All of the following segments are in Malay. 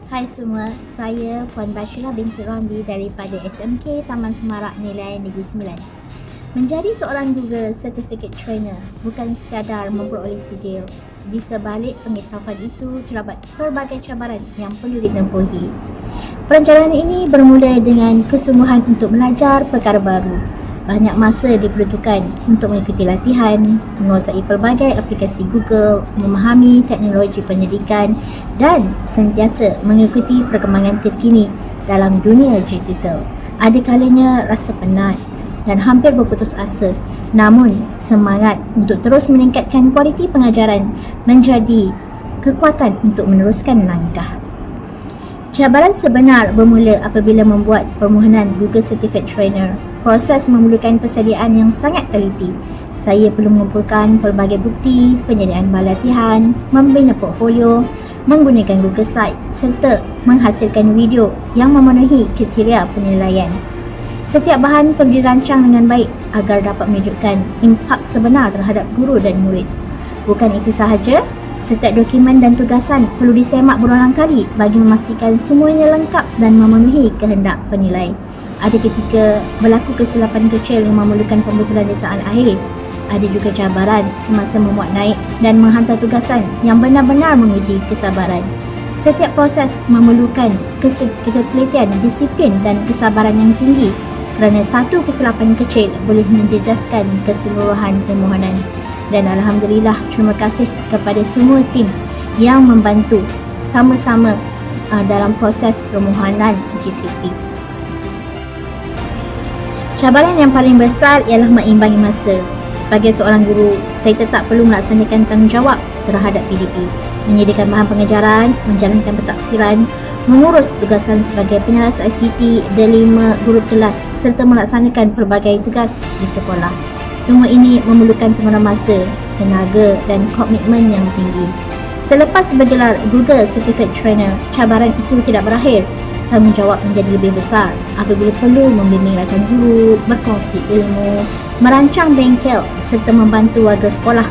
Hai semua, saya Puan Bashirah binti Ramli daripada SMK Taman Semarak Nilai Negeri 9. Menjadi seorang Google Certificate Trainer bukan sekadar memperoleh sijil. Di sebalik pengiktirafan itu terdapat pelbagai cabaran yang perlu ditempuhi. Perancangan ini bermula dengan kesungguhan untuk belajar perkara baru. Banyak masa diperlukan untuk mengikuti latihan, menguasai pelbagai aplikasi Google, memahami teknologi pendidikan dan sentiasa mengikuti perkembangan terkini dalam dunia digital. Ada kalanya rasa penat dan hampir berputus asa, namun semangat untuk terus meningkatkan kualiti pengajaran menjadi kekuatan untuk meneruskan langkah. Cabaran sebenar bermula apabila membuat permohonan Google Certificate Trainer. Proses memerlukan persediaan yang sangat teliti. Saya perlu mengumpulkan pelbagai bukti, penyediaan bahan latihan, membina portfolio, menggunakan Google Site serta menghasilkan video yang memenuhi kriteria penilaian. Setiap bahan perlu dirancang dengan baik agar dapat menunjukkan impak sebenar terhadap guru dan murid. Bukan itu sahaja, setiap dokumen dan tugasan perlu disemak berulang kali bagi memastikan semuanya lengkap dan memenuhi kehendak penilai. Ada ketika berlaku kesilapan kecil yang memerlukan pembetulan desaan akhir. Ada juga cabaran semasa memuat naik dan menghantar tugasan yang benar-benar menguji kesabaran. Setiap proses memerlukan ketelitian, disiplin dan kesabaran yang tinggi kerana satu kesilapan kecil boleh menjejaskan keseluruhan permohonan. Dan Alhamdulillah, terima kasih kepada semua tim yang membantu sama-sama dalam proses permohonan GCP. Cabaran yang paling besar ialah mengimbangi masa. Sebagai seorang guru, saya tetap perlu melaksanakan tanggungjawab terhadap PDP, menyediakan bahan pengajaran, menjalankan pentafsiran, mengurus tugasan sebagai penyaras ICT, delima guru kelas serta melaksanakan pelbagai tugas di sekolah. Semua ini memerlukan penggunaan masa, tenaga dan komitmen yang tinggi. Selepas bergelar Google Certificate Trainer, cabaran itu tidak berakhir. Tanggungjawab menjadi lebih besar apabila perlu membimbing rakan guru, berkongsi ilmu, merancang bengkel serta membantu warga sekolah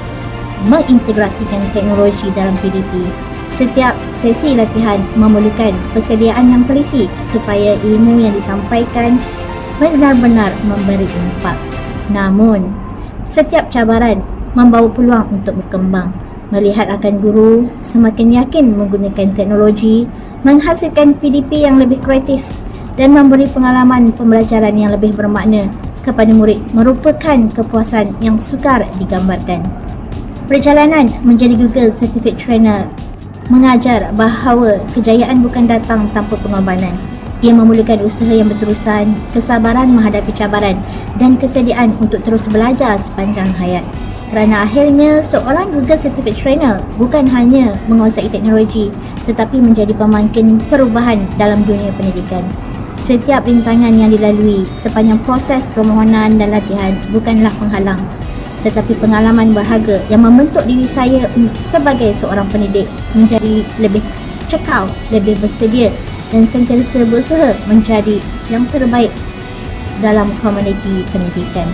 mengintegrasikan teknologi dalam PDP. Setiap sesi latihan memerlukan persediaan yang teliti supaya ilmu yang disampaikan benar-benar memberi impak. Namun, setiap cabaran membawa peluang untuk berkembang. Melihat akan guru semakin yakin menggunakan teknologi, menghasilkan PDP yang lebih kreatif dan memberi pengalaman pembelajaran yang lebih bermakna kepada murid merupakan kepuasan yang sukar digambarkan. Perjalanan menjadi Google Certificate Trainer mengajar bahawa kejayaan bukan datang tanpa pengorbanan. Ia memerlukan usaha yang berterusan, kesabaran menghadapi cabaran dan kesediaan untuk terus belajar sepanjang hayat. Kerana akhirnya seorang Google Certificate Trainer bukan hanya menguasai teknologi tetapi menjadi pemangkin perubahan dalam dunia pendidikan. Setiap rintangan yang dilalui sepanjang proses permohonan dan latihan bukanlah penghalang tetapi pengalaman berharga yang membentuk diri saya sebagai seorang pendidik menjadi lebih cekal, lebih bersedia dan sentiasa berusaha menjadi yang terbaik dalam komuniti pendidikan.